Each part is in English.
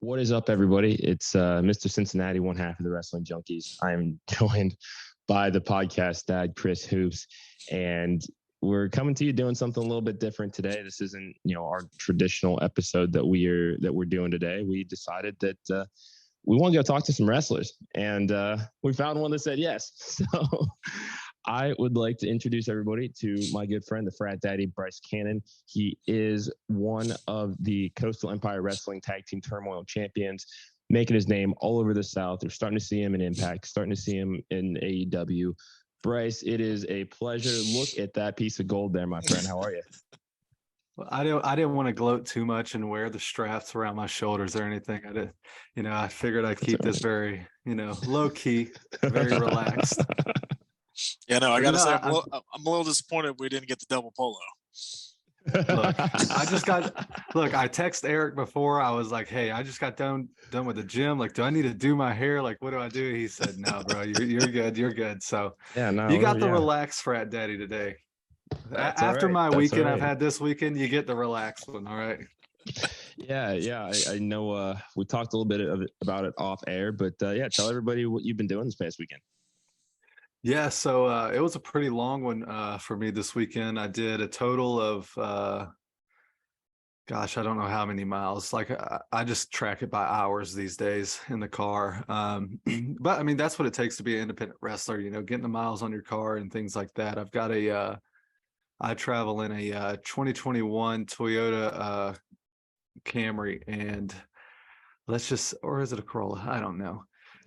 What is up, everybody? It's Mr. Cincinnati, one half of the Wrestling Junkies. I'm joined by the podcast dad, Chris Hoops, and we're coming to you doing something a little bit different today. This isn't, our traditional episode that we're doing today. We decided that we want to go talk to some wrestlers, and we found one that said yes. So I would like to introduce everybody to my good friend, the Frat Daddy, Bryce Cannon. He is one of the Coastal Empire Wrestling Tag Team Turmoil champions, making his name all over the South. They're starting to see him in Impact, starting to see him in AEW. Bryce, it is a pleasure. Look at that piece of gold there, my friend. How are you? Well, I didn't want to gloat too much and wear the straps around my shoulders or anything. I figured I'd keep this very, low key, very relaxed. Yeah, no, I got to say, I'm a little disappointed we didn't get the double polo. I text Eric before. I was like, hey, I just got done with the gym. Like, do I need to do my hair? Like, what do I do? He said, no, bro, you're good. You're good. So yeah, no, you got the relaxed Frat Daddy today. After my weekend I've had this weekend, you get the relaxed one. All right. Yeah. I know we talked a little bit about it off air, but tell everybody what you've been doing this past weekend. Yeah, so it was a pretty long one for me this weekend. I did a total of, I don't know how many miles. Like I just track it by hours these days in the car. But I mean, that's what it takes to be an independent wrestler, getting the miles on your car and things like that. I've got I travel in a 2021 Toyota Camry, and or is it a Corolla? I don't know.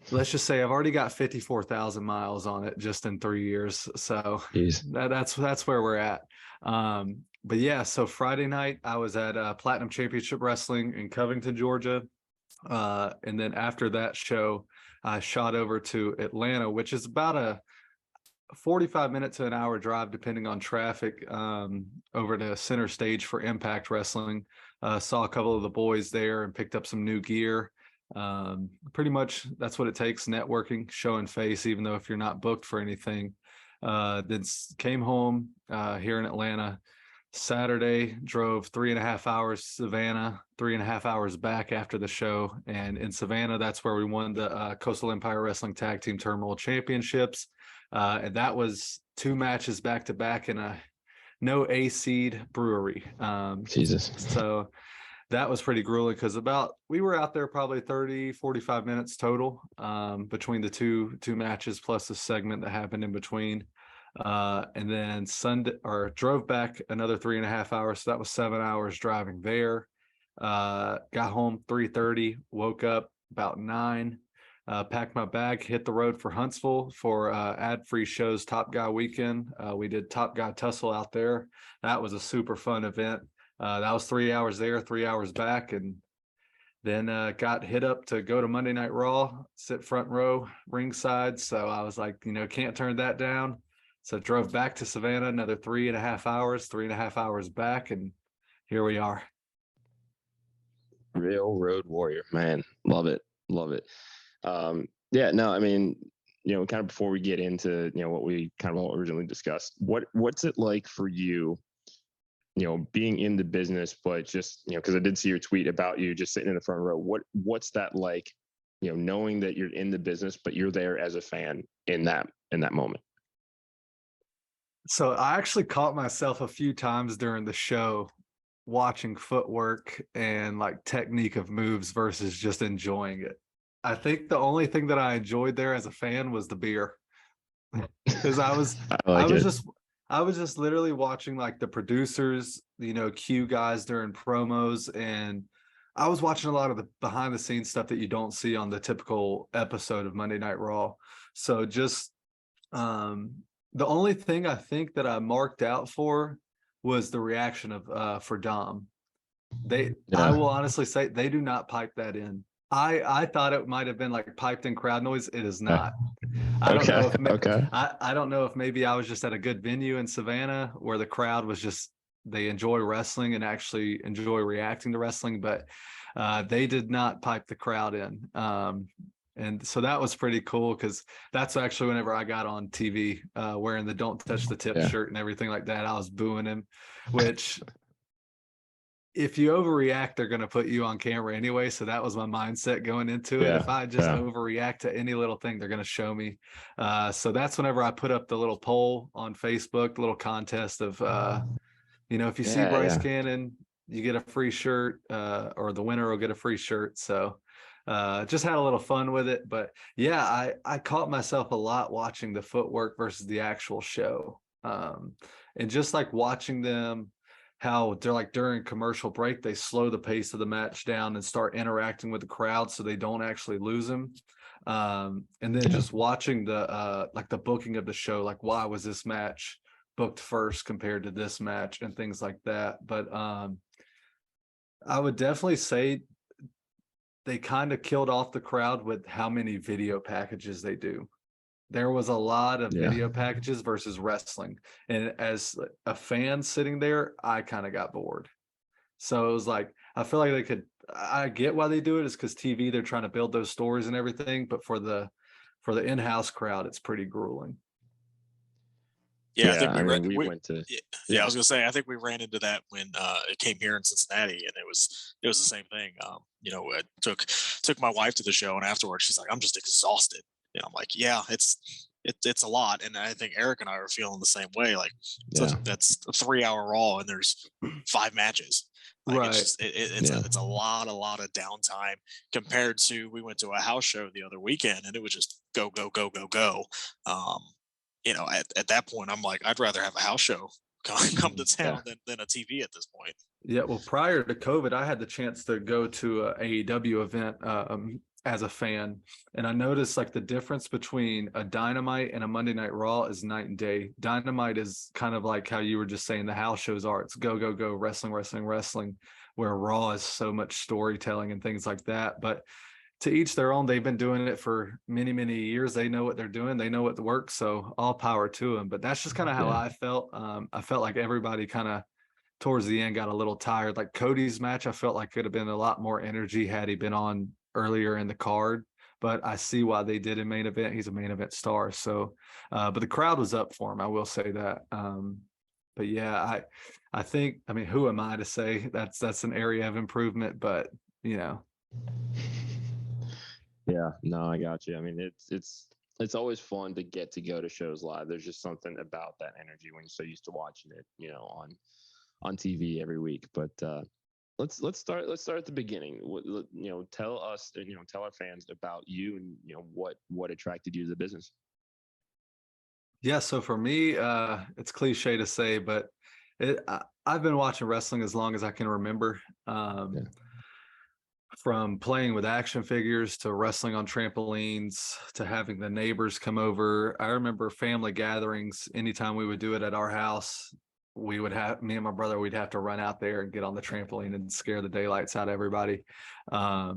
Let's just say I've already got 54,000 miles on it just in 3 years. So that's where we're at. But yeah, so Friday night I was at Platinum Championship Wrestling in Covington, Georgia. And then after that show, I shot over to Atlanta, which is about a 45-minute to an hour drive, depending on traffic, over to Center Stage for Impact Wrestling. Saw a couple of the boys there and picked up some new gear. Pretty much that's what it takes, networking, showing face, even though if you're not booked for anything. Then came home here in Atlanta Saturday, drove 3.5 hours to Savannah, 3.5 hours back after the show. And in Savannah, that's where we won the Coastal Empire Wrestling Tag Team Turmoil Championships. And that was 2 matches back to back in a no A seed brewery. Jesus. So that was pretty grueling because we were out there probably 30, 45 minutes total between the two matches plus a segment that happened in between. And then drove back another 3.5 hours. So that was 7 hours driving there. Got home 3:30, woke up about 9, packed my bag, hit the road for Huntsville for ad-free shows Top Guy weekend. We did Top Guy Tussle out there. That was a super fun event. That was 3 hours there, 3 hours back, and then got hit up to go to Monday Night Raw, sit front row, ringside. So I was like, can't turn that down. So drove back to Savannah, another 3.5 hours, 3.5 hours back, and here we are. Real road warrior, man. Love it. I mean, kind of before we get into, what we kind of originally discussed, what's it like for you, being in the business, but just, because I did see your tweet about you just sitting in the front row. What's that like, knowing that you're in the business, but you're there as a fan in that moment? So I actually caught myself a few times during the show watching footwork and like technique of moves versus just enjoying it. I think the only thing that I enjoyed there as a fan was the beer. Because I was just literally watching like the producers, cue guys during promos, and I was watching a lot of the behind the scenes stuff that you don't see on the typical episode of Monday Night Raw. So just the only thing I think that I marked out for was the reaction of for Dom. I will honestly say they do not pipe that in. I thought it might have been like piped in crowd noise. It is not. I don't know if maybe I was just at a good venue in Savannah where the crowd was just, they enjoy wrestling and actually enjoy reacting to wrestling, but they did not pipe the crowd in. And so that was pretty cool because that's actually whenever I got on TV wearing the Don't Touch the Tip shirt and everything like that, I was booing him, which if you overreact, they're going to put you on camera anyway. So that was my mindset going into it. Yeah, If I just yeah. overreact to any little thing, they're going to show me. So that's whenever I put up the little poll on Facebook, the little contest of, if you see Bryce Cannon, you get a free shirt, or the winner will get a free shirt. So just had a little fun with it. But yeah, I caught myself a lot watching the footwork versus the actual show. And just like watching them, how they're like during commercial break, they slow the pace of the match down and start interacting with the crowd so they don't actually lose them. And then just watching the like the booking of the show, like why was this match booked first compared to this match and things like that. But I would definitely say they kind of killed off the crowd with how many video packages they do. There was a lot of video packages versus wrestling. And as a fan sitting there, I kind of got bored. So it was like, I feel like I get why they do it, is because TV, they're trying to build those stories and everything. But for the in-house crowd, it's pretty grueling. Yeah, I think we went to. Yeah, I was gonna say, I think we ran into that when it came here in Cincinnati, and it was the same thing. I took my wife to the show, and afterwards she's like, "I'm just exhausted." I'm like, "Yeah, it's a lot," and I think Eric and I are feeling the same way. Like, that's a 3-hour Raw, and there's 5 matches. Like, right. It's a lot of downtime compared to, we went to a house show the other weekend, and it was just go go go go go. At that point, I'm like, I'd rather have a house show come to town than a TV at this point. Yeah, well, prior to COVID, I had the chance to go to a AEW event as a fan, and I noticed like the difference between a Dynamite and a Monday Night Raw is night and day. Dynamite is kind of like how you were just saying the house shows are. It's go, go, go, wrestling, wrestling, wrestling, where Raw is so much storytelling and things like that. But to each their own. They've been doing it for many, many years. They know what they're doing. They know what works. So all power to them. But that's just kind of how I felt. I felt like everybody kind of towards the end got a little tired. Like Cody's match, I felt like could have been a lot more energy had he been on earlier in the card. But I see why they did a main event. He's a main event star. So, but the crowd was up for him. I will say that. But yeah, I think, I mean, who am I to say that's an area of improvement? But Yeah, no, I got you. I mean, it's always fun to get to go to shows live. There's just something about that energy when you're so used to watching it, on TV every week. But let's start at the beginning. Tell us, tell our fans about you and what attracted you to the business. Yeah, so for me, it's cliche to say, but I've been watching wrestling as long as I can remember. From playing with action figures to wrestling on trampolines to having the neighbors come over. I remember family gatherings. Anytime we would do it at our house, me and my brother, we'd have to run out there and get on the trampoline and scare the daylights out of everybody. I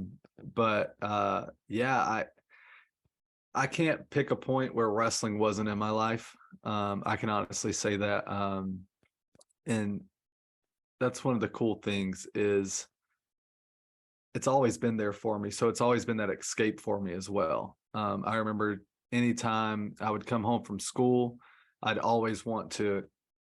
can't pick a point where wrestling wasn't in my life. I can honestly say that. And that's one of the cool things is it's always been there for me. So it's always been that escape for me as well. I remember anytime I would come home from school, I'd always want to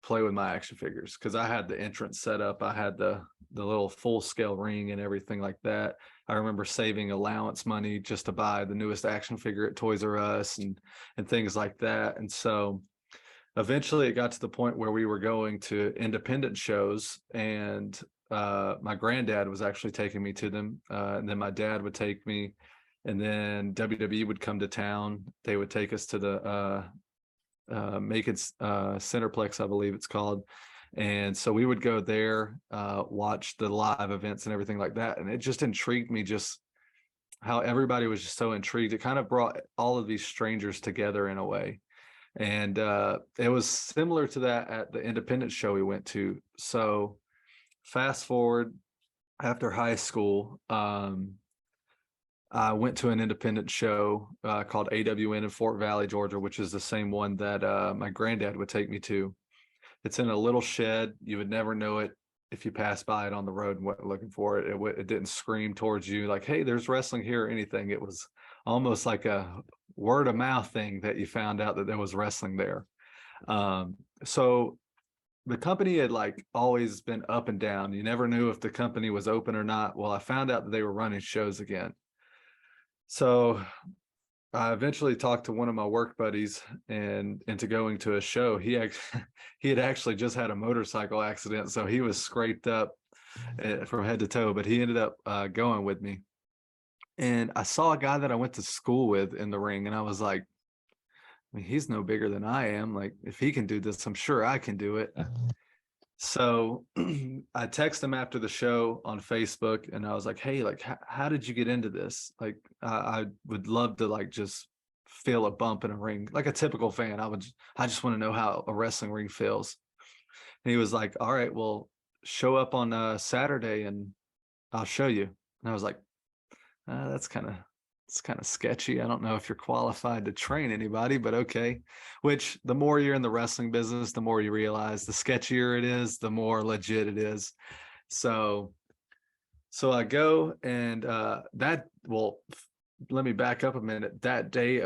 play with my action figures because I had the entrance set up. I had the little full scale ring and everything like that. I remember saving allowance money just to buy the newest action figure at Toys R Us and things like that. And so eventually it got to the point where we were going to independent shows, and my granddad was actually taking me to them. And then my dad would take me, and then WWE would come to town. They would take us to the Macon's Centerplex, I believe it's called. And so we would go there, watch the live events and everything like that. And it just intrigued me just how everybody was just so intrigued. It kind of brought all of these strangers together in a way. And it was similar to that at the independent show we went to. So fast forward, after high school, I went to an independent show called AWN in Fort Valley, Georgia, which is the same one that my granddad would take me to. It's in a little shed. You would never know it if you passed by it on the road and went looking for it. It didn't scream towards you like, hey, there's wrestling here or anything. It was almost like a word of mouth thing that you found out that there was wrestling there. So the company had like always been up and down. You never knew if the company was open or not. Well, I found out that they were running shows again. So I eventually talked to one of my work buddies and into going to a show. He had actually just had a motorcycle accident, so he was scraped up from head to toe, but he ended up going with me. And I saw a guy that I went to school with in the ring, and I was like, I mean, he's no bigger than I am. Like, if he can do this, I'm sure I can do it. So I texted him after the show on Facebook, and I was like, hey, like, how did you get into this? Like, I would love to like just feel a bump in a ring, like a typical fan. I just want to know how a wrestling ring feels. And he was like, all right, well, show up on Saturday and I'll show you. And I was like, it's kind of sketchy. I don't know if you're qualified to train anybody, but okay. Which the more you're in the wrestling business, the more you realize the sketchier it is, the more legit it is. So I go and let me back up a minute. That day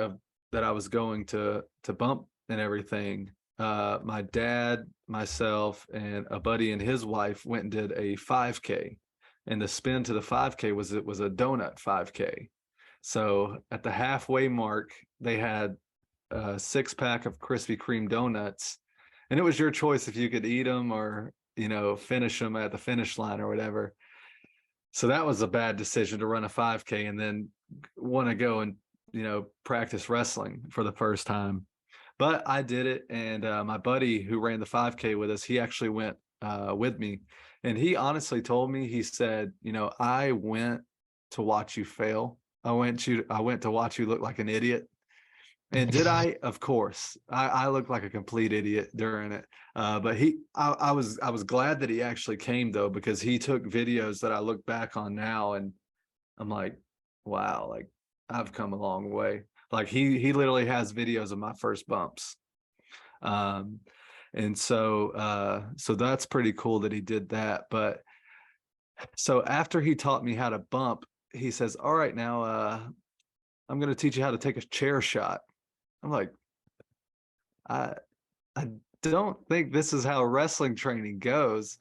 that I was going to bump and everything, my dad, myself, and a buddy and his wife went and did a 5K. And the spin to the 5K was a donut 5K. So at the halfway mark, they had a 6-pack of Krispy Kreme donuts, and it was your choice if you could eat them or, finish them at the finish line or whatever. So that was a bad decision to run a 5K and then want to go and, practice wrestling for the first time. But I did it. And my buddy who ran the 5K with us, he actually went with me. And he honestly told me, he said, I went to watch you fail. I went to watch you look like an idiot. And did I? Of course. I looked like a complete idiot during it. But I was glad that he actually came, though, because he took videos that I look back on now, and I'm like, wow, like I've come a long way. Like he literally has videos of my first bumps. And so that's pretty cool that he did that. But so after he taught me how to bump, he says, all right, now I'm going to teach you how to take a chair shot. I'm like, I don't think this is how wrestling training goes.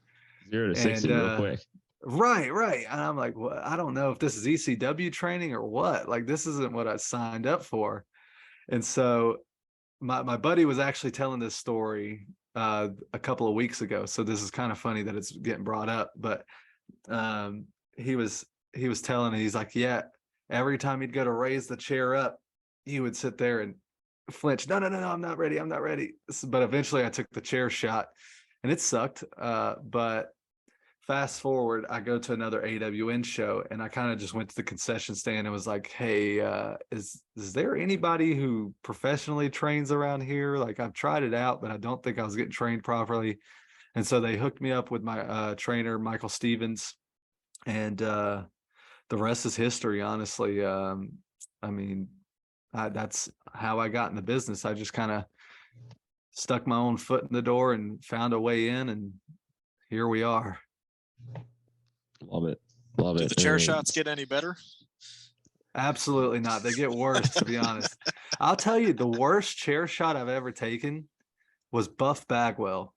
0 to 60 real quick. Right. And I'm like, well, I don't know if this is ECW training or what. Like, this isn't what I signed up for. And so my buddy was actually telling this story a couple of weeks ago. So this is kind of funny that it's getting brought up. But he was telling me, he's like, yeah, every time he'd go to raise the chair up, he would sit there and flinch. No, I'm not ready. But eventually I took the chair shot and it sucked. But fast forward, I go to another AWN show and I kind of just went to the concession stand and was like, hey, is there anybody who professionally trains around here? Like, I've tried it out, but I don't think I was getting trained properly. And so they hooked me up with my trainer, Michael Stevens. And the rest is history, honestly. That's how I got in the business. I just kind of stuck my own foot in the door and found a way in, and here we are. Love it. Did the chair shots get any better? Absolutely not. They get worse, to be honest. I'll tell you, the worst chair shot I've ever taken was Buff Bagwell.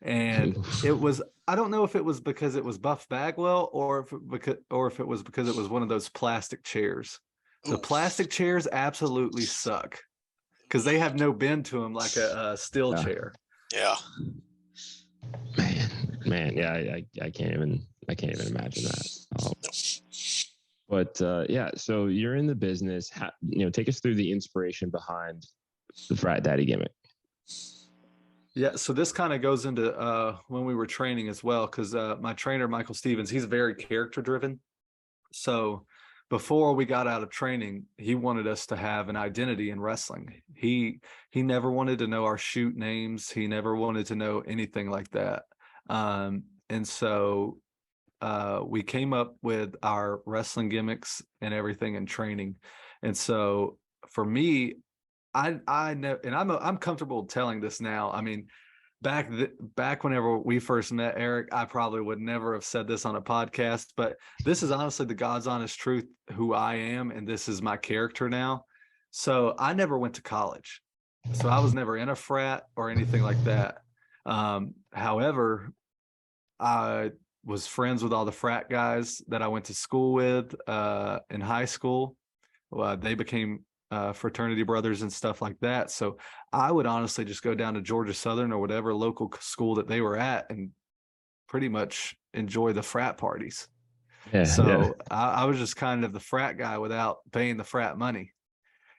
And it was, I don't know if it was because it was Buff Bagwell or if it was because it was one of those plastic chairs. The plastic chairs absolutely suck because they have no bend to them like a steel chair. Yeah. Man, yeah, I can't even imagine that. But yeah, so you're in the business. Take us through the inspiration behind the Frat Daddy gimmick. Yeah, so this kind of goes into when we were training as well, because my trainer, Michael Stevens, he's very character driven. So before we got out of training, he wanted us to have an identity in wrestling. He never wanted to know our shoot names. He never wanted to know anything like that. And so we came up with our wrestling gimmicks and everything in training. And so for me, I know, and I'm comfortable telling this now. I mean, back whenever we first met, Eric, I probably would never have said this on a podcast, but this is honestly the God's honest truth, who I am, and this is my character now. So I never went to college. So I was never in a frat or anything like that. However, I was friends with all the frat guys that I went to school with in high school. They became fraternity brothers and stuff like that. So I would honestly just go down to Georgia Southern or whatever local school that they were at and pretty much enjoy the frat parties. So I was just kind of the frat guy without paying the frat money.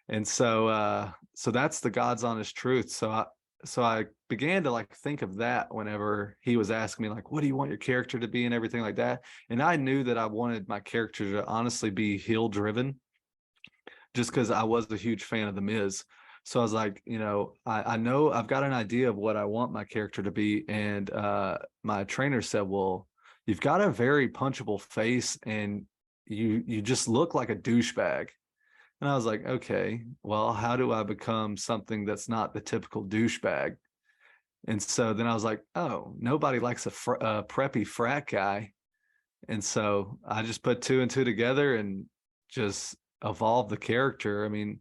And so that's the God's honest truth. So I began to like think of that whenever he was asking me like, what do you want your character to be and everything like that. And I knew that I wanted my character to honestly be heel driven, just because I was a huge fan of The Miz. So I was like, I know I've got an idea of what I want my character to be. And my trainer said, well, you've got a very punchable face and you just look like a douchebag. And I was like, okay, well, how do I become something that's not the typical douchebag? And so then I was like, oh, nobody likes a preppy frat guy. And so I just put 2 and 2 together and just evolved the character. I mean,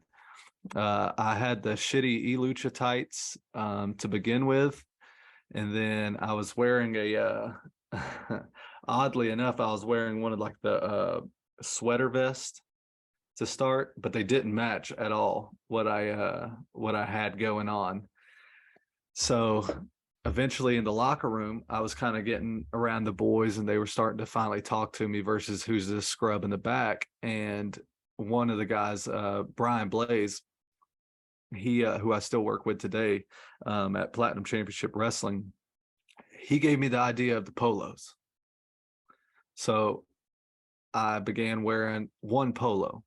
I had the shitty E-Lucha tights to begin with. And then I was wearing oddly enough, I was wearing one of like the sweater vest to start, but they didn't match at all what I had going on. So eventually in the locker room, I was kind of getting around the boys and they were starting to finally talk to me versus who's this scrub in the back. And one of the guys, Brian Blaze, he who I still work with today at Platinum Championship Wrestling, he gave me the idea of the polos. So I began wearing one polo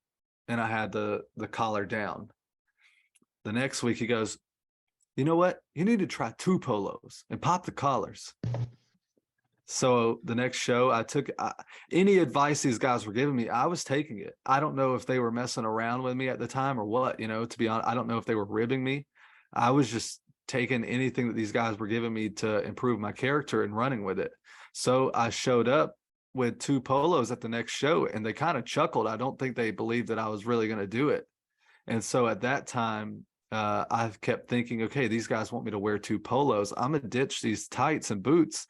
and I had the collar down. The next week he goes, you know what? You need to try 2 polos and pop the collars. So the next show I took any advice these guys were giving me, I was taking it. I don't know if they were messing around with me at the time or what, to be honest, I don't know if they were ribbing me. I was just taking anything that these guys were giving me to improve my character and running with it. So I showed up with 2 polos at the next show and they kind of chuckled. I don't think they believed that I was really going to do it. And so at that time, I kept thinking, okay, these guys want me to wear 2 polos. I'm going to ditch these tights and boots.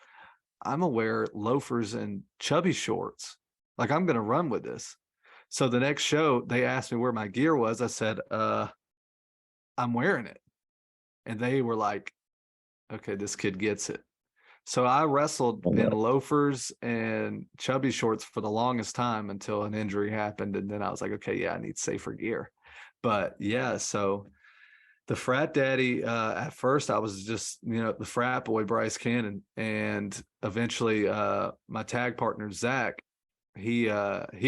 I'm going to wear loafers and chubby shorts. Like I'm going to run with this. So the next show, they asked me where my gear was. I said, I'm wearing it. And they were like, okay, this kid gets it. So I wrestled in loafers and chubby shorts for the longest time until an injury happened. And then I was like, okay, yeah, I need safer gear. But yeah, so the frat daddy, at first I was just, the frat boy, Bryce Cannon. And eventually my tag partner, Zach, he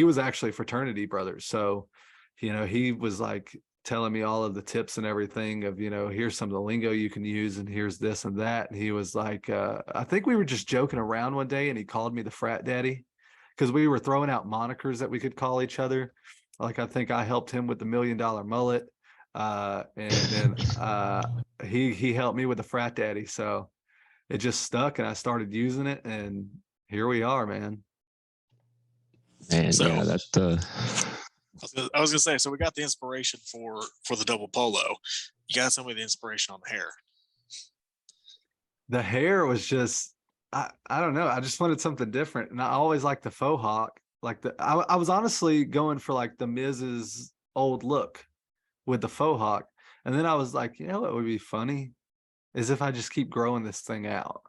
was actually fraternity brothers. So, he was like telling me all of the tips and everything of, here's some of the lingo you can use and here's this and that. And he was like, I think we were just joking around one day and he called me the frat daddy because we were throwing out monikers that we could call each other. Like, I think I helped him with the $1 million mullet. And then he helped me with the frat daddy. So it just stuck and I started using it and here we are, man. Man, So, yeah, that's I was gonna say, so we got the inspiration for the double polo. You got some of the inspiration on the hair. The hair was just, I don't know. I just wanted something different. And I always liked the faux hawk. Like I was honestly going for like the Miz's old look with the faux hawk. And then I was like, what would be funny is if I just keep growing this thing out.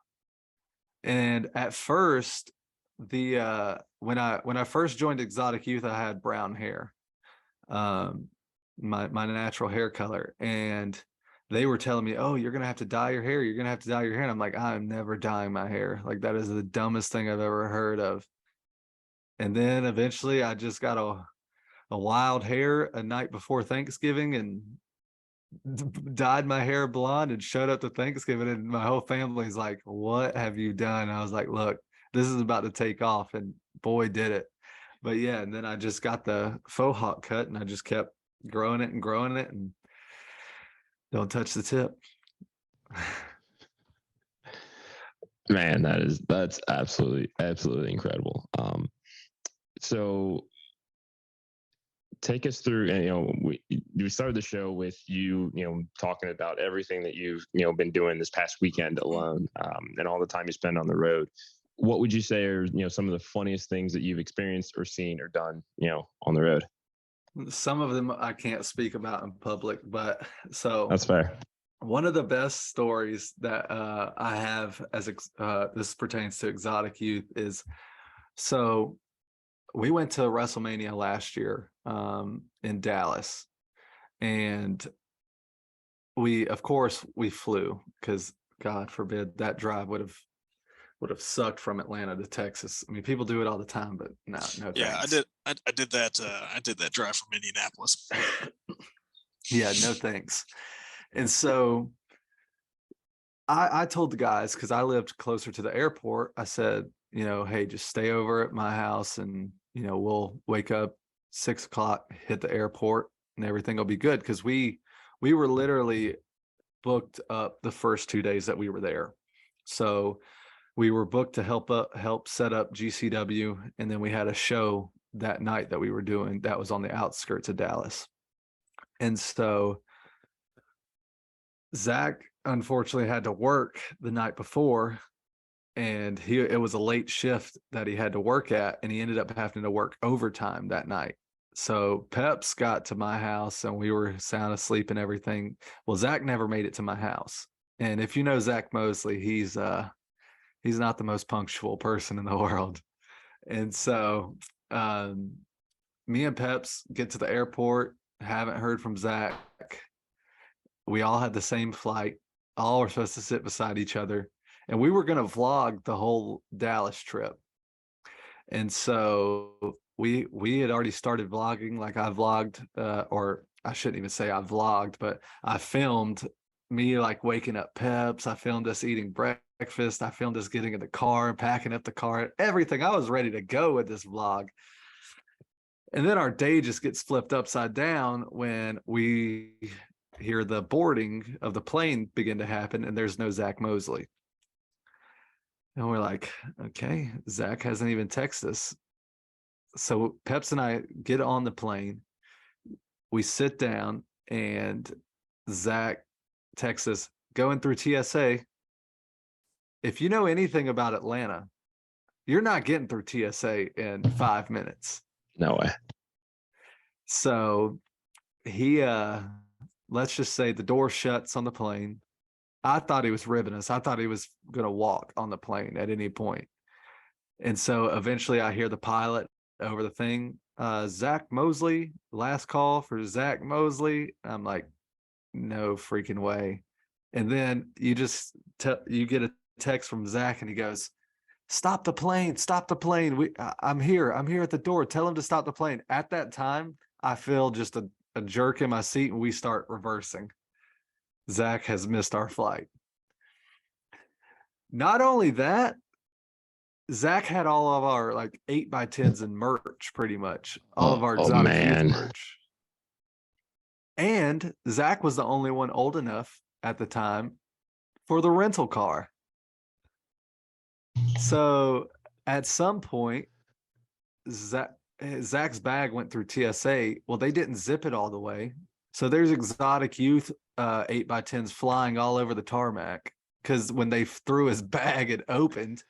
And at first, when I first joined Exotic Youth, I had brown hair, my natural hair color, and they were telling me, "Oh, you're gonna have to dye your hair. You're gonna have to dye your hair." And I'm like, "I'm never dyeing my hair. Like that is the dumbest thing I've ever heard of." And then eventually, I just got a wild hair a night before Thanksgiving and dyed my hair blonde and showed up to Thanksgiving, and my whole family's like, "What have you done?" I was like, "Look, this is about to take off," and boy, did it. But yeah, and then I just got the faux hawk cut and I just kept growing it and don't touch the tip. Man, that's absolutely incredible. So take us through, and we started the show with you talking about everything that you've been doing this past weekend alone, and all the time you spend on the road. What would you say are some of the funniest things that you've experienced or seen or done on the road? Some of them I can't speak about in public, but so That's fair. One of the best stories that I have as this pertains to exotic youth is, so we went to WrestleMania last year in Dallas, and we flew, because God forbid that drive would have sucked from Atlanta to Texas. I mean, people do it all the time, but no Yeah, thanks. I did that. I did that drive from Indianapolis. Yeah, no thanks. And so I told the guys, because I lived closer to the airport, I said, hey, just stay over at my house, and we'll wake up 6 o'clock, hit the airport, and everything will be good. Because we were literally booked up the first 2 days that we were there. So we were booked to help set up GCW, and then we had a show that night that we were doing that was on the outskirts of Dallas. And so Zach unfortunately had to work the night before, and it was a late shift that he had to work at, and he ended up having to work overtime that night. So Peps got to my house, and we were sound asleep and everything. Well, Zach never made it to my house. And if you know Zach Mosley, he's not the most punctual person in the world. And so me and Peps get to the airport, haven't heard from Zach. We all had the same flight. All were supposed to sit beside each other. And we were going to vlog the whole Dallas trip. And so we had already started vlogging. Like I vlogged, or I shouldn't even say I vlogged, but I filmed me like waking up Peps. I filmed us eating breakfast. I filmed us getting in the car, packing up the car, everything. I was ready to go with this vlog. And then our day just gets flipped upside down when we hear the boarding of the plane begin to happen, and there's no Zach Mosley. And we're like, okay, Zach hasn't even texted us. So Peps and I get on the plane. We sit down, and Zach texts us, going through TSA. If you know anything about Atlanta, you're not getting through TSA in 5 minutes. No way. So he, let's just say the door shuts on the plane. I thought he was ribbing us. I thought he was going to walk on the plane at any point. And so eventually I hear the pilot over the thing, Zach Mosley, last call for Zach Mosley. I'm like, no freaking way. And then you get a text from Zach, and he goes, stop the plane, stop the plane. I'm here at the door. Tell him to stop the plane. At that time, I feel just a jerk in my seat, and we start reversing. Zach has missed our flight. Not only that, Zach had all of our like 8x10s and merch, pretty much all of our exotic youth merch. And Zach was the only one old enough at the time for the rental car. So at some point, Zach's bag went through TSA. Well, they didn't zip it all the way. So there's exotic youth 8x10s flying all over the tarmac, because when they threw his bag, it opened.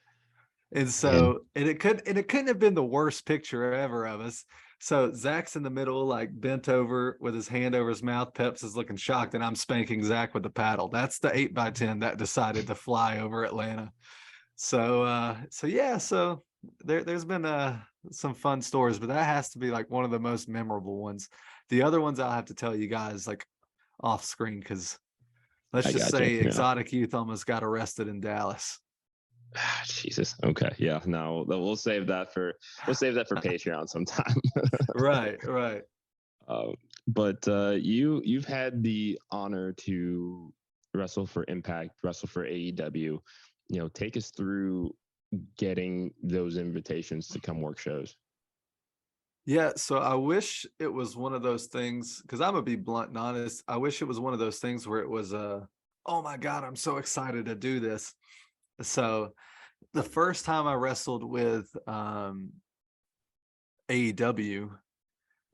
And so it couldn't have been the worst picture ever of us. So Zach's in the middle, like bent over with his hand over his mouth. Peps is looking shocked, and I'm spanking Zach with the paddle. That's the 8x10 that decided to fly over Atlanta. So yeah, so there's been some fun stories, but that has to be like one of the most memorable ones. The other ones I'll have to tell you guys like off screen, because let's just say exotic youth almost got arrested in Dallas. Jesus. Okay. Yeah. No, we'll save that for Patreon sometime. Right. But you've had the honor to wrestle for Impact, wrestle for AEW. Take us through getting those invitations to come work shows. Yeah, so I wish it was one of those things, because I'm gonna be blunt and honest. I wish it was one of those things where it was oh my God, I'm so excited to do this. So the first time I wrestled with AEW,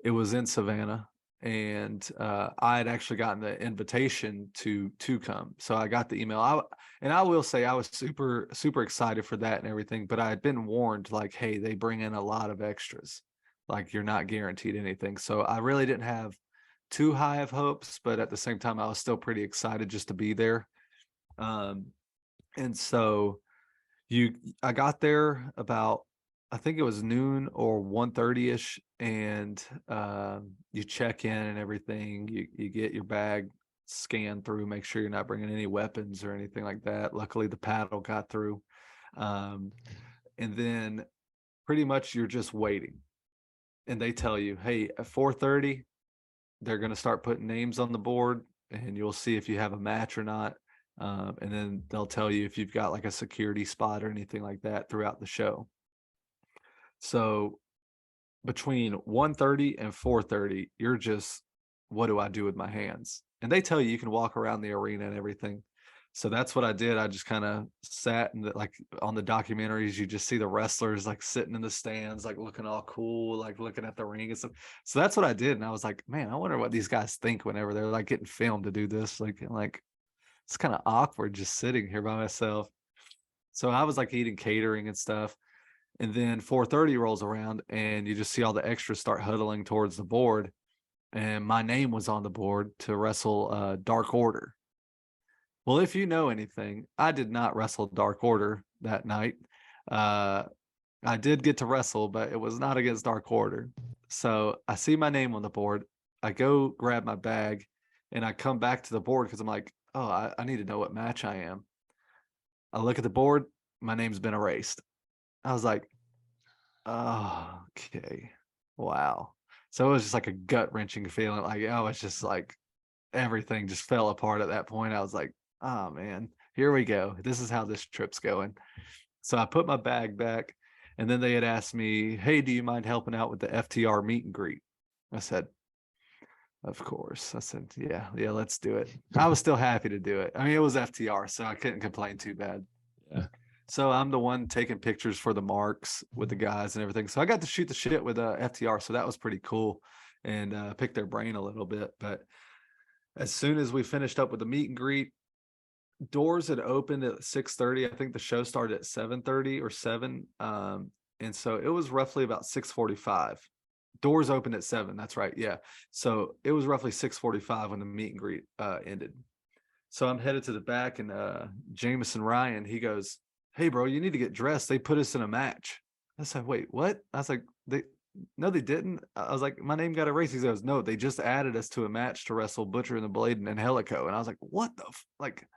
it was in Savannah, and I had actually gotten the invitation to come. So I got the email. I will say I was super, super excited for that and everything, but I had been warned, like, hey, they bring in a lot of extras. Like, you're not guaranteed anything. So I really didn't have too high of hopes, but at the same time, I was still pretty excited just to be there. And so I got there about, I think it was noon or 1:30ish, and you check in and everything. You get your bag scanned through, make sure you're not bringing any weapons or anything like that. Luckily, the paddle got through. And then pretty much you're just waiting. And they tell you, hey, at 4:30, they're going to start putting names on the board, and you'll see if you have a match or not. And then they'll tell you if you've got like a security spot or anything like that throughout the show. So between 1:30 and 4:30, you're just, what do I do with my hands? And they tell you can walk around the arena and everything. So that's what I did. I just kind of sat and like on the documentaries, you just see the wrestlers like sitting in the stands, like looking all cool, like looking at the ring and stuff. So that's what I did. And I was like, man, I wonder what these guys think whenever they're like getting filmed to do this. Like it's kind of awkward just sitting here by myself. So I was like eating catering and stuff. And then 4:30 rolls around and you just see all the extras start huddling towards the board. And my name was on the board to wrestle Dark Order. Well, if you know anything, I did not wrestle Dark Order that night. I did get to wrestle, but it was not against Dark Order. So I see my name on the board. I go grab my bag and I come back to the board because I'm like, oh, I need to know what match I am. I look at the board. My name's been erased. I was like, oh, okay. Wow. So it was just like a gut wrenching feeling. Like, oh, it's just like everything just fell apart at that point. I was like, oh man, here we go. This is how this trip's going. So I put my bag back, and then they had asked me, hey, do you mind helping out with the FTR meet and greet? I said, of course. I said, yeah, let's do it. I was still happy to do it. I mean, it was FTR, so I couldn't complain too bad. Yeah. So I'm the one taking pictures for the marks with the guys and everything. So I got to shoot the shit with FTR. So that was pretty cool, and pick their brain a little bit. But as soon as we finished up with the meet and greet, doors had opened at 6:30. I think the show started at 7:30 or 7. And so it was roughly about 6:45. Doors opened at 7. That's right. Yeah. So it was roughly 6:45 when the meet and greet ended. So I'm headed to the back, and Jameson Ryan, he goes, hey, bro, you need to get dressed. They put us in a match. I said, wait, what? I was like, no, they didn't. I was like, my name got erased. He goes, no, they just added us to a match to wrestle Butcher and the Blade and Angelico. And I was like, what the like,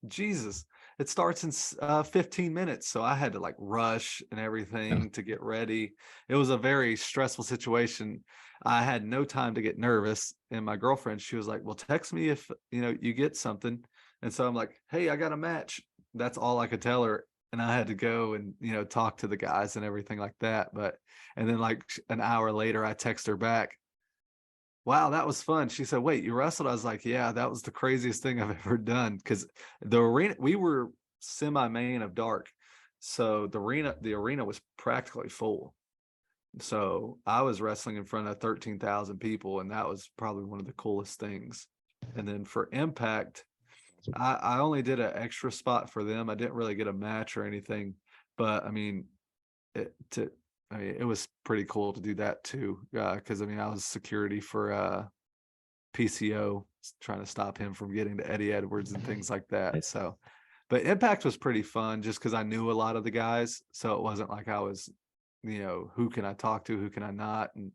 Jesus, it starts in 15 minutes. So I had to like rush and everything to get ready. It was a very stressful situation. I had no time to get nervous. And my girlfriend, she was like, well, text me if, you get something. And so I'm like, hey, I got a match. That's all I could tell her. And I had to go and, talk to the guys and everything like that. And then like an hour later, I text her back, wow, that was fun. She said, wait, you wrestled? I was like, yeah, that was the craziest thing I've ever done. Because the arena, we were semi-main of dark. So the arena was practically full. So I was wrestling in front of 13,000 people, and that was probably one of the coolest things. And then for Impact, I only did an extra spot for them. I didn't really get a match or anything, but I mean, it was pretty cool to do that too. Because I was security for PCO, trying to stop him from getting to Eddie Edwards and things like that. So, but Impact was pretty fun just because I knew a lot of the guys, so it wasn't like I was, who can I talk to, who can I not, and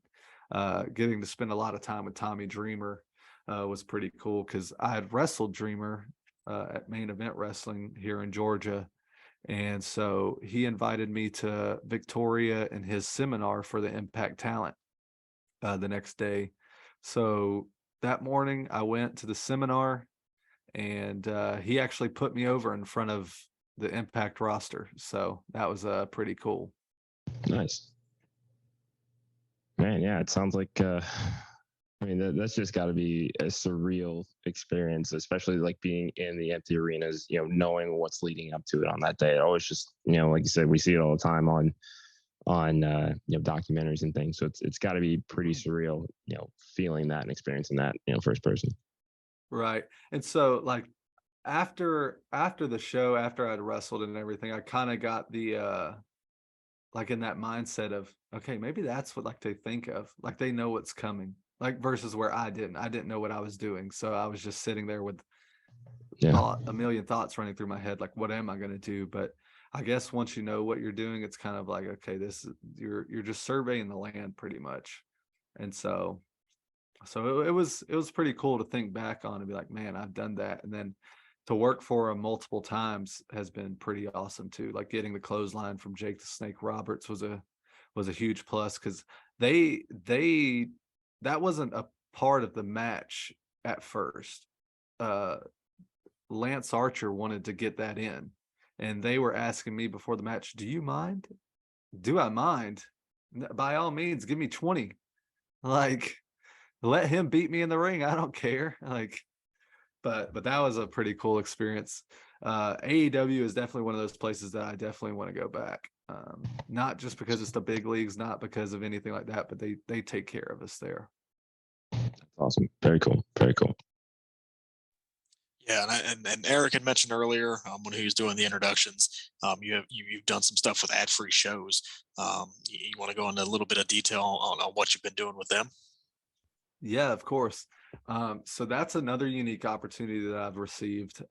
getting to spend a lot of time with Tommy Dreamer was pretty cool because I had wrestled Dreamer at Main Event Wrestling here in Georgia. And so he invited me to Victoria and his seminar for the Impact Talent the next day. So that morning I went to the seminar, and he actually put me over in front of the Impact roster. So that was pretty cool. Nice. Man, yeah, it sounds like that's just got to be a surreal experience, especially like being in the empty arenas, knowing what's leading up to it on that day. It always just, like you said, we see it all the time on on documentaries and things. So it's got to be pretty surreal, feeling that and experiencing that, first person. Right. And so like after the show, after I'd wrestled and everything, I kind of got the like in that mindset of, okay, maybe that's what like they think of, like they know what's coming, like versus where I didn't know what I was doing. So I was just sitting there with a million thoughts running through my head, like, what am I going to do? But I guess once you know what you're doing, it's kind of like, okay, you're just surveying the land pretty much. And so it was pretty cool to think back on and be like, man, I've done that. And then to work for him multiple times has been pretty awesome too. Like getting the clothesline from Jake the Snake Roberts was a huge plus, because they that wasn't a part of the match at first. Lance Archer wanted to get that in, and they were asking me before the match, do you mind? Do I mind? By all means, give me 20. Like, let him beat me in the ring. I don't care. Like, but that was a pretty cool experience. AEW is definitely one of those places that I definitely want to go back. Not just because it's the big leagues, not because of anything like that, but they take care of us there. That's awesome. Very cool. Very cool. Yeah, and Eric had mentioned earlier when he was doing the introductions, you've done some stuff with ad-free shows. You want to go into a little bit of detail on what you've been doing with them? Yeah, of course. So that's another unique opportunity that I've received.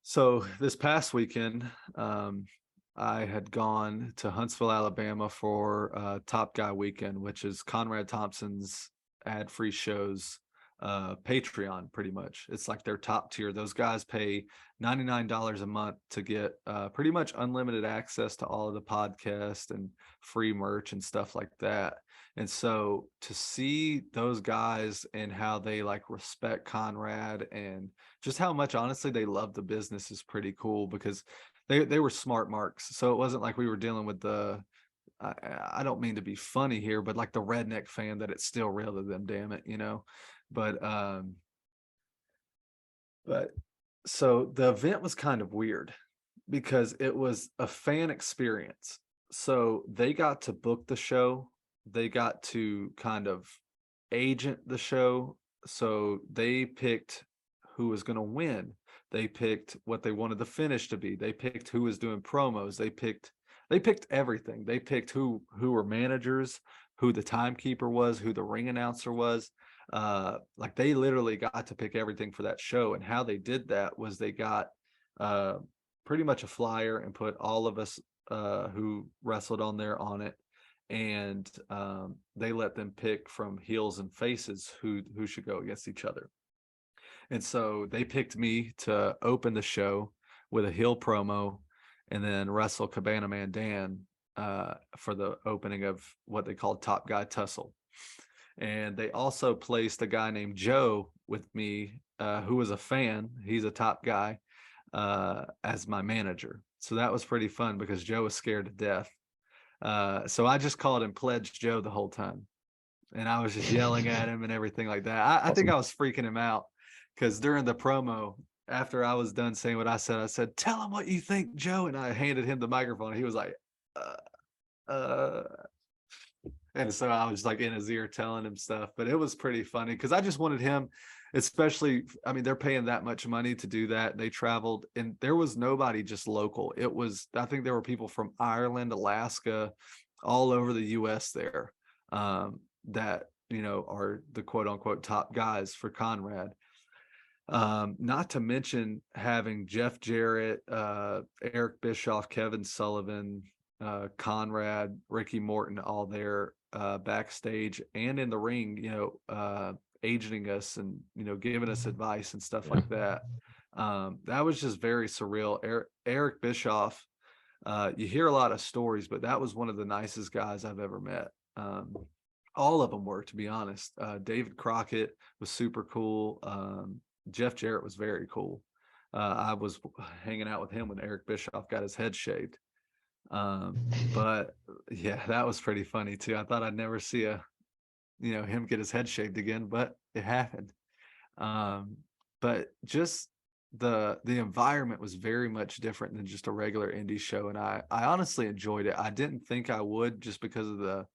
So this past weekend, I had gone to Huntsville, Alabama for Top Guy Weekend, which is Conrad Thompson's ad-free shows Patreon. Pretty much, it's like their top tier. Those guys pay $99 a month to get pretty much unlimited access to all of the podcasts and free merch and stuff like that. And so to see those guys and how they like respect Conrad and just how much honestly they love the business is pretty cool, because they were smart marks. So it wasn't like we were dealing with the I don't mean to be funny here, but like the redneck fan that it's still real to them, damn it, But so the event was kind of weird because it was a fan experience. So they got to book the show, they got to kind of agent the show. So they picked who was going to win. They picked what they wanted the finish to be. They picked who was doing promos. They picked everything. They picked who were managers, who the timekeeper was, who the ring announcer was. Like they literally got to pick everything for that show. And how they did that was they got pretty much a flyer and put all of us who wrestled on there on it. And they let them pick from heels and faces who should go against each other. And so they picked me to open the show with a heel promo and then wrestle Cabana Man Dan for the opening of what they called Top Guy Tussle. And they also placed a guy named Joe with me, who was a fan. He's a Top Guy, as my manager. So that was pretty fun because Joe was scared to death. So I just called him Pledge Joe the whole time. And I was just yelling at him and everything like that. I think I was freaking him out because during the promo, after I was done saying what I said, tell him what you think, Joe. And I handed him the microphone. He was like, and so I was like in his ear telling him stuff, but it was pretty funny because I just wanted him, especially, I mean, they're paying that much money to do that. They traveled and there was nobody just local. It was, I think there were people from Ireland, Alaska, all over the US there, that, are the quote unquote top guys for Conrad. Not to mention having Jeff Jarrett, Eric Bischoff, Kevin Sullivan, Conrad, Ricky Morton, all there backstage and in the ring, agenting us and, giving us advice and stuff like that. That was just very surreal. Eric Bischoff, you hear a lot of stories, but that was one of the nicest guys I've ever met. All of them were, to be honest. David Crockett was super cool. Jeff Jarrett was very cool. I was hanging out with him when Eric Bischoff got his head shaved. But yeah, that was pretty funny too. I thought I'd never see him get his head shaved again, but it happened. But just the environment was very much different than just a regular indie show, and I honestly enjoyed it. I didn't think I would, just because of the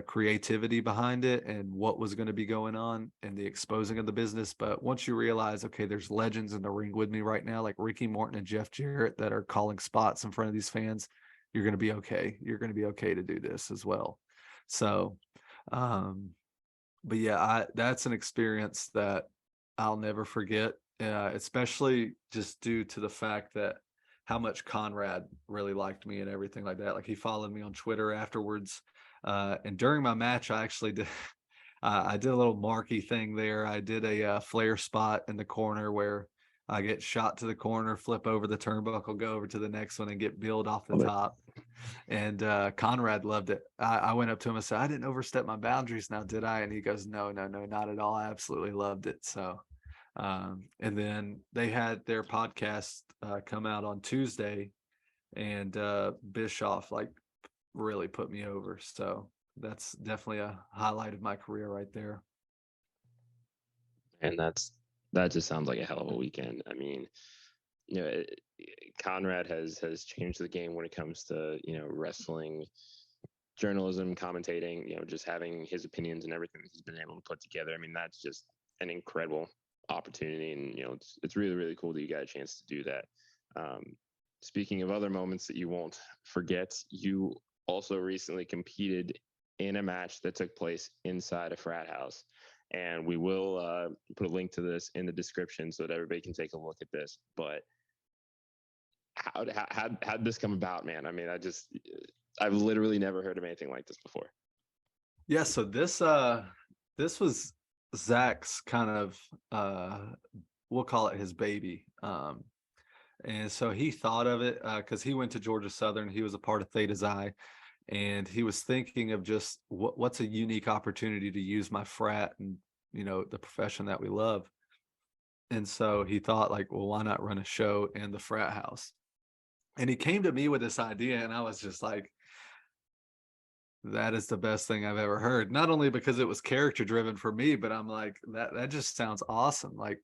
creativity behind it and what was going to be going on and the exposing of the business. But once you realize, okay, there's legends in the ring with me right now, like Ricky Morton and Jeff Jarrett, that are calling spots in front of these fans, you're going to be okay. You're going to be okay to do this as well. So, but yeah, that's an experience that I'll never forget, especially just due to the fact that how much Conrad really liked me and everything like that. Like, he followed me on Twitter afterwards. And during my match, I actually did, I did a little marquee thing there. I did a flare spot in the corner where I get shot to the corner, flip over the turnbuckle, go over to the next one, and get billed off the top. And Conrad loved it. I went up to him and said, "I didn't overstep my boundaries now, did I?" And he goes, "No, not at all. I absolutely loved it." So, and then they had their podcast come out on Tuesday, and Bischoff like really put me over. So that's definitely a highlight of my career right there. And that just sounds like a hell of a weekend. I mean, Conrad has changed the game when it comes to, wrestling journalism, commentating, just having his opinions and everything that he's been able to put together. I mean, that's just an incredible opportunity. And, it's really, really cool that you got a chance to do that. Speaking of other moments that you won't forget, you also recently competed in a match that took place inside a frat house. And we will put a link to this in the description so that everybody can take a look at this. But how'd this come about, man? I mean, I've literally never heard of anything like this before. Yeah, so this was Zach's kind of we'll call it his baby. And so he thought of it because he went to Georgia Southern. He was a part of Theta's Eye, and he was thinking of just what's a unique opportunity to use my frat and the profession that we love. And so he thought, like, well, why not run a show in the frat house? And he came to me with this idea, and I was just like, that is the best thing I've ever heard. Not only because it was character driven for me, but I'm like, that just sounds awesome. Like,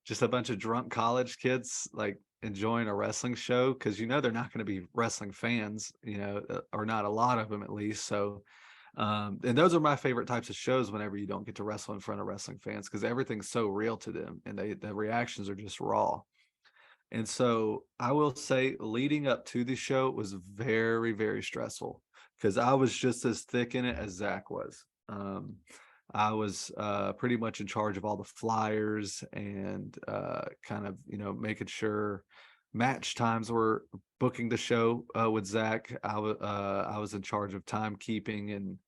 just a bunch of drunk college kids like enjoying a wrestling show, because they're not going to be wrestling fans, or not a lot of them at least. So and those are my favorite types of shows, whenever you don't get to wrestle in front of wrestling fans, because everything's so real to them and the reactions are just raw. And so I will say, leading up to the show was very, very stressful, because I was just as thick in it as Zach was. I was pretty much in charge of all the flyers and kind of, making sure match times were booking the show with Zach. I was in charge of timekeeping, and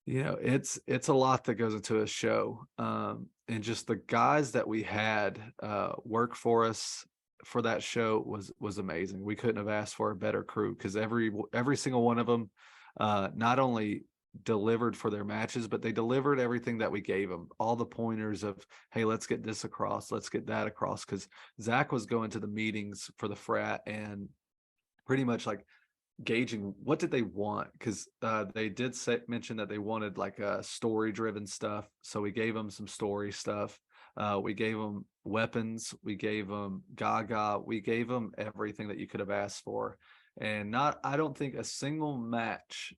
it's a lot that goes into a show. And just the guys that we had work for us for that show was amazing. We couldn't have asked for a better crew, because every single one of them not only delivered for their matches, but they delivered everything that we gave them, all the pointers of, hey, let's get this across, let's get that across. Because Zach was going to the meetings for the frat and pretty much like gauging what did they want, because they did mention that they wanted like a story driven stuff. So we gave them some story stuff. We gave them weapons, we gave them Gaga, we gave them everything that you could have asked for. And I don't think a single match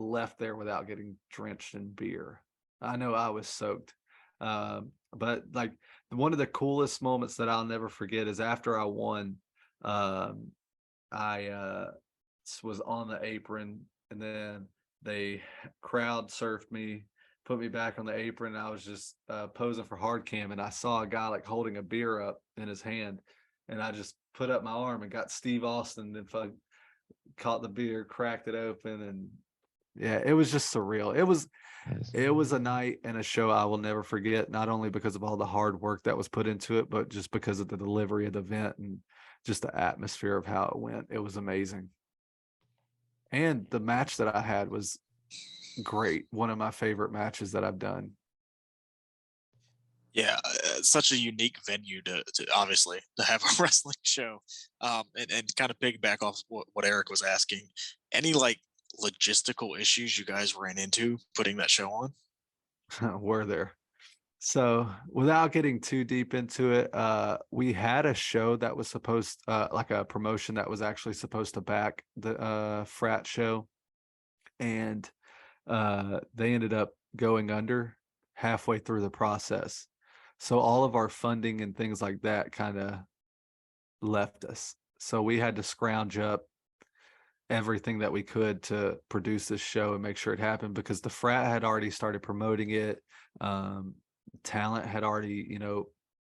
left there without getting drenched in beer. I know I was soaked. But like, one of the coolest moments that I'll never forget is after I won, I was on the apron, and then they crowd surfed me, put me back on the apron. I was just posing for hard cam, and I saw a guy like holding a beer up in his hand, and I just put up my arm and got Steve Austin, and caught the beer, cracked it open, and yeah, it was just surreal. It was a night and a show I will never forget, not only because of all the hard work that was put into it, but just because of the delivery of the event and just the atmosphere of how it went. It was amazing. And the match that I had was great. One of my favorite matches that I've done. Yeah, such a unique venue to obviously to have a wrestling show, and kind of piggyback off what Eric was asking. Any like logistical issues you guys ran into putting that show on? Were there? So without getting too deep into it, we had a show that was supposed, like a promotion that was actually supposed to back the frat show, and they ended up going under halfway through the process. So all of our funding and things like that kind of left us. So we had to scrounge up everything that we could to produce this show and make sure it happened, because the frat had already started promoting it. Talent had already,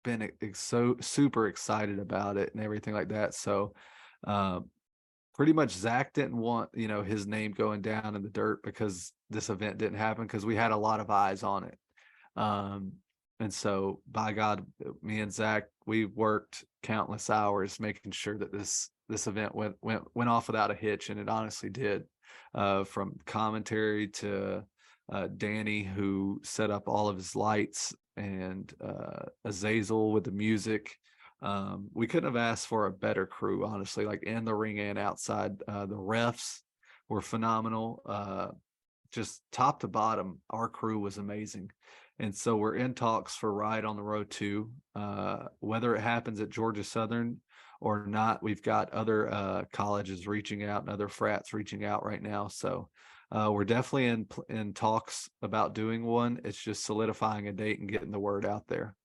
been so super excited about it and everything like that. So pretty much Zach didn't want, his name going down in the dirt because this event didn't happen, because we had a lot of eyes on it. And so by God, me and Zach, we worked countless hours making sure that this event went off without a hitch, and it honestly did. From commentary to Danny, who set up all of his lights, and Azazel with the music. We couldn't have asked for a better crew, honestly, like in the ring and outside. The refs were phenomenal. Just top to bottom, our crew was amazing. And so we're in talks for Riot on the Road 2. Whether it happens at Georgia Southern or not, we've got other colleges reaching out and other frats reaching out right now. So we're definitely in talks about doing one. It's just solidifying a date and getting the word out there.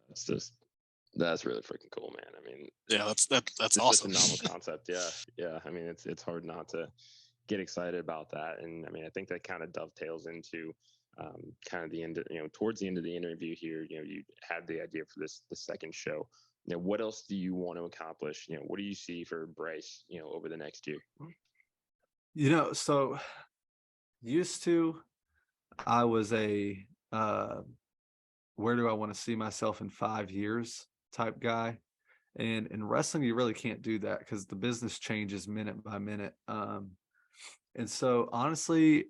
That's really freaking cool, man. I mean, yeah, that's Just awesome. a novel concept. Yeah. I mean, it's hard not to get excited about that. And I mean, I think that kind of dovetails into kind of the end, towards the end of the interview here. You had the idea for the second show. What else do you want to accomplish? What do you see for Bryce, over the next year? So used to, I was a where do I want to see myself in 5 years type guy. And in wrestling, you really can't do that because the business changes minute by minute. And so honestly,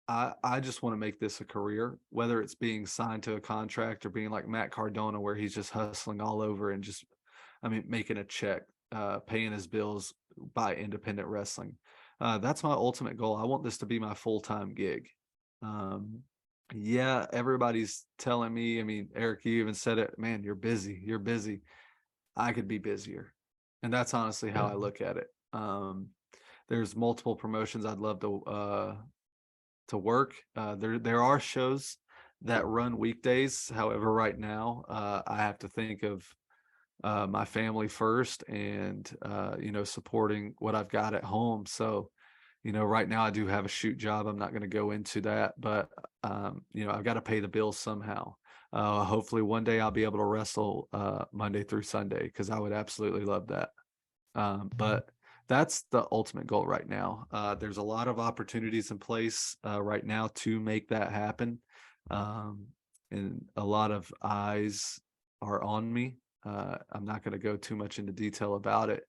I just want to make this a career, whether it's being signed to a contract or being like Matt Cardona, where he's just hustling all over and just, making a check, paying his bills by independent wrestling. That's my ultimate goal. I want this to be my full-time gig. Yeah, everybody's telling me, Eric, you even said it, man, you're busy. I could be busier. And that's honestly how I look at it. There's multiple promotions I'd love to work. There are shows that run weekdays. However, right now, I have to think of my family first, and supporting what I've got at home. So, right now I do have a shoot job. I'm not going to go into that, but I've got to pay the bills somehow. Hopefully one day I'll be able to wrestle Monday through Sunday, because I would absolutely love that. But that's the ultimate goal right now. There's a lot of opportunities in place right now to make that happen. And a lot of eyes are on me. I'm not going to go too much into detail about it.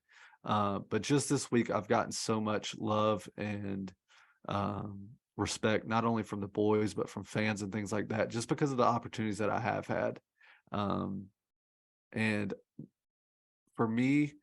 But just this week, I've gotten so much love and respect, not only from the boys, but from fans and things like that, just because of the opportunities that I have had. And for me,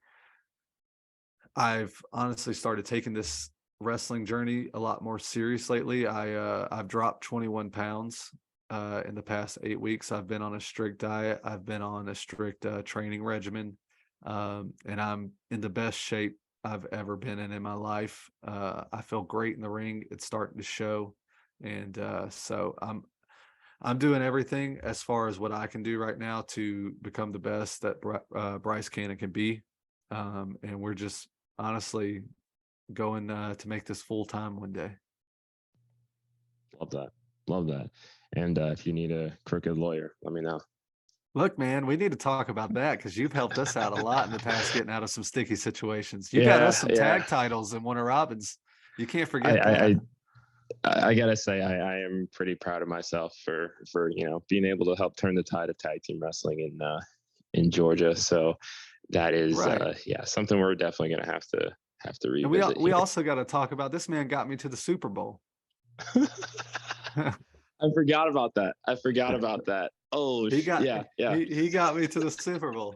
I've honestly started taking this wrestling journey a lot more serious lately. I've dropped 21 pounds in the past 8 weeks. I've been on a strict diet. I've been on a strict training regimen. And I'm in the best shape I've ever been in my life. I feel great in the ring. It's starting to show. And so I'm doing everything as far as what I can do right now to become the best that Bryce Cannon can be. And we're just honestly going to make this full time one day. Love that. And if you need a crooked lawyer, let me know. Look, man, we need to talk about that, because you've helped us out a lot in the past, getting out of some sticky situations. You got us some tag titles in Warner Robins. You can't forget that. I gotta say, I am pretty proud of myself for being able to help turn the tide of tag team wrestling in Georgia. So that is right. Something we're definitely gonna have to revisit. And we also got to talk about, this man got me to the Super Bowl. I forgot about that. Oh, he got me to the Super Bowl.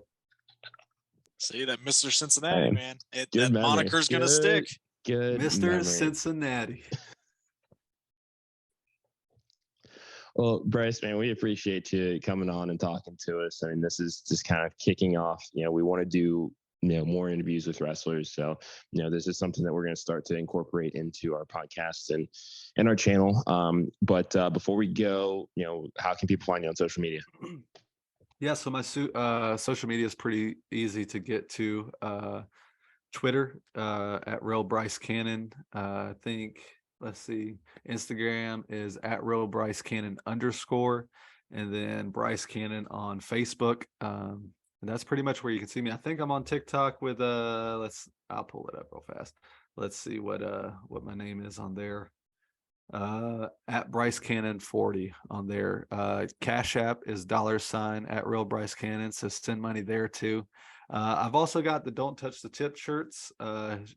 See that, Mr. Cincinnati, man. That moniker's gonna stick. Good Mr. memory. Cincinnati. Well, Bryce, man, we appreciate you coming on and talking to us. I mean, this is just kind of kicking off. We want to do more interviews with wrestlers. So, this is something that we're going to start to incorporate into our podcast and our channel. But before we go, how can people find you on social media? Yeah, so my social media is pretty easy to get to. Twitter at real Bryce Cannon. I think, let's see, Instagram is at real Bryce Cannon _, and then Bryce Cannon on Facebook. And that's pretty much where you can see me. I think I'm on TikTok with I'll pull it up real fast. Let's see what my name is on there. At Bryce Cannon 40 on there. Cash App is $, at real Bryce Cannon, so send money there too. I've also got the Don't Touch the Tip shirts.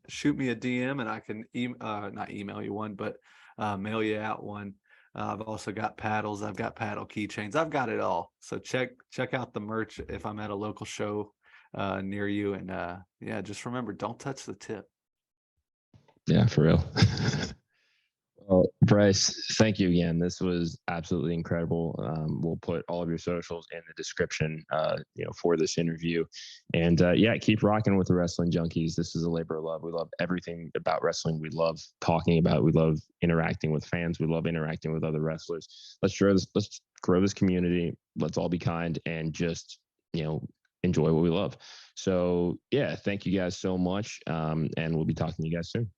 Shoot me a DM and I can not email you one, but mail you out one. I've also got paddles. I've got paddle keychains. I've got it all. So check out the merch if I'm at a local show near you. And just remember, don't touch the tip. Yeah, for real. Well, Bryce, thank you again. This was absolutely incredible. We'll put all of your socials in the description, for this interview. And keep rocking with the Wrestling Junkies. This is a labor of love. We love everything about wrestling. We love talking about it. We love interacting with fans. We love interacting with other wrestlers. Let's grow this community. Let's all be kind and just, enjoy what we love. So, thank you guys so much. And we'll be talking to you guys soon.